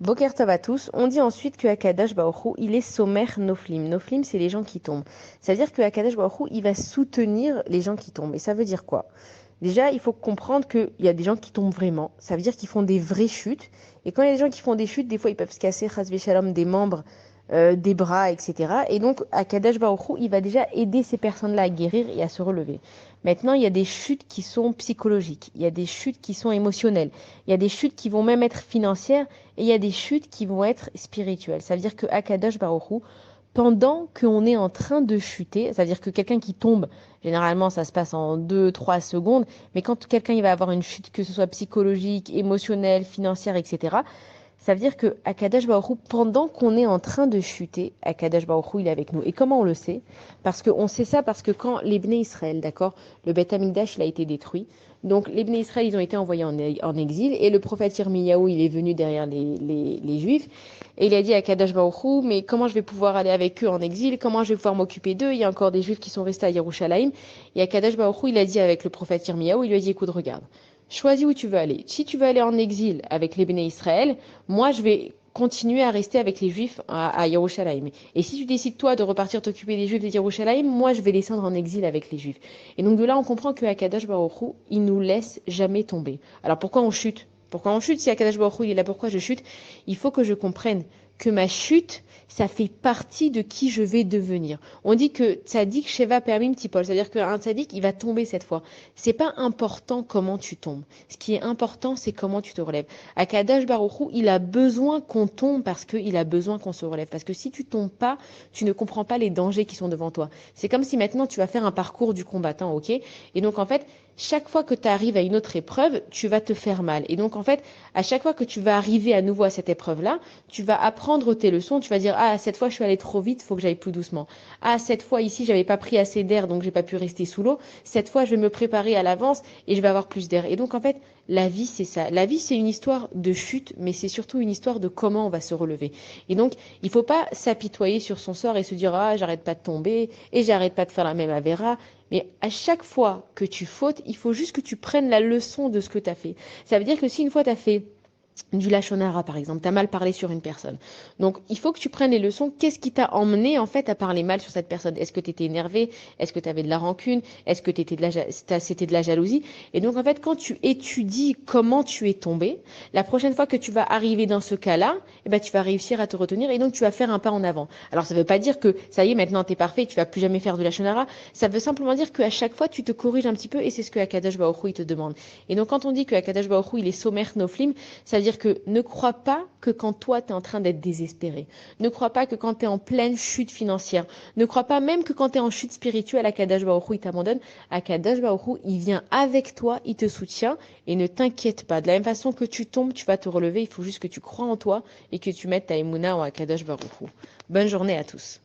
Boker Tov à tous. On dit ensuite que Akadash Baruch Hu, il est sommer Noflim. Noflim, c'est les gens qui tombent. C'est-à-dire que Akadash Baruch Hu, il va soutenir les gens qui tombent. Et ça veut dire quoi? Déjà, il faut comprendre qu'il y a des gens qui tombent vraiment. Ça veut dire qu'ils font des vraies chutes. Et quand il y a des gens qui font des chutes, des fois, ils peuvent se casser, chas v'shalom, des membres, des bras, etc. Et donc, Akadash Baruch Hu, il va déjà aider ces personnes-là à guérir et à se relever. Maintenant, il y a des chutes qui sont psychologiques. Il y a des chutes qui sont émotionnelles. Il y a des chutes qui vont même être financières. Et il y a des chutes qui vont être spirituelles. Ça veut dire que Akadosh Baruch Hu, pendant qu'on est en train de chuter, ça veut dire que quelqu'un qui tombe, généralement ça se passe en 2, 3 secondes, mais quand quelqu'un il va avoir une chute, que ce soit psychologique, émotionnelle, financière, etc., ça veut dire que Akadosh Baruch Hu, pendant qu'on est en train de chuter, Akadosh Baruch Hu, il est avec nous. Et comment on le sait? Parce qu'on sait ça parce que quand les Bnei Israël, d'accord, le Beth Amikdash, il a été détruit. Donc les Bnei Israël, ils ont été envoyés en exil et le prophète Yirmiyahu, il est venu derrière les Juifs et il a dit à Akadosh Baruch Hu, mais comment je vais pouvoir aller avec eux en exil? Comment je vais pouvoir m'occuper d'eux? Il y a encore des Juifs qui sont restés à Yerushalayim. Et Akadosh Baruch Hu, il a dit avec le prophète Yirmiyahu, il lui a dit, écoute, regarde, choisis où tu veux aller. Si tu veux aller en exil avec les Bnei Israël, moi, je vais continuer à rester avec les Juifs à Yerushalayim. Et si tu décides, toi, de repartir t'occuper des Juifs de Yerushalayim, moi, je vais descendre en exil avec les Juifs. Et donc, de là, on comprend que Akadosh Baruch Hu, il nous laisse jamais tomber. Alors, pourquoi on chute? Pourquoi on chute? Si Akadosh Baruch Hu, il est là, pourquoi je chute? Il faut que je comprenne que ma chute, ça fait partie de qui je vais devenir. On dit que tzaddik sheva permim tipol, c'est-à-dire qu'un tzaddik, il va tomber cette fois. C'est pas important comment tu tombes. Ce qui est important, c'est comment tu te relèves. Akadosh Baruch Hu, il a besoin qu'on tombe parce qu'il a besoin qu'on se relève. Parce que si tu tombes pas, tu ne comprends pas les dangers qui sont devant toi. C'est comme si maintenant tu vas faire un parcours du combattant, ok? Et donc en fait, chaque fois que tu arrives à une autre épreuve, tu vas te faire mal. Et donc en fait, à chaque fois que tu vas arriver à nouveau à cette épreuve-là, tu vas apprendre tes leçons, tu vas dire ah cette fois je suis allé trop vite, il faut que j'aille plus doucement. Ah cette fois ici j'avais pas pris assez d'air donc j'ai pas pu rester sous l'eau. Cette fois je vais me préparer à l'avance et je vais avoir plus d'air. Et donc en fait, la vie c'est ça. La vie c'est une histoire de chute, mais c'est surtout une histoire de comment on va se relever. Et donc il faut pas s'apitoyer sur son sort et se dire ah j'arrête pas de tomber et j'arrête pas de faire la même avéra. Mais à chaque fois que tu fautes, il faut juste que tu prennes la leçon de ce que tu as fait. Ça veut dire que si une fois tu as fait du lachonara, par exemple, tu as mal parlé sur une personne. Donc, il faut que tu prennes les leçons. Qu'est-ce qui t'a emmené, en fait, à parler mal sur cette personne? Est-ce que tu étais énervé? Est-ce que tu avais de la rancune? Est-ce que c'était de la jalousie? Et donc, en fait, quand tu étudies comment tu es tombé, la prochaine fois que tu vas arriver dans ce cas-là, eh ben, tu vas réussir à te retenir et donc tu vas faire un pas en avant. Alors, ça ne veut pas dire que ça y est, maintenant tu es parfait, tu vas plus jamais faire de lachonara. Ça veut simplement dire qu'à chaque fois, tu te corriges un petit peu et c'est ce que Akadosh Baruch Hu, il te demande. Et donc, quand on dit que Akadosh Baruch Hu, il est sommer noflim, ça veut dire que ne crois pas que quand toi, tu es en train d'être désespéré. Ne crois pas que quand tu es en pleine chute financière. Ne crois pas même que quand tu es en chute spirituelle, Akadosh Baruch Hu, il t'abandonne. Akadosh Baruch Hu, il vient avec toi, il te soutient et ne t'inquiète pas. De la même façon que tu tombes, tu vas te relever. Il faut juste que tu crois en toi et que tu mettes ta émouna en Akadosh Baruch Hu. Bonne journée à tous.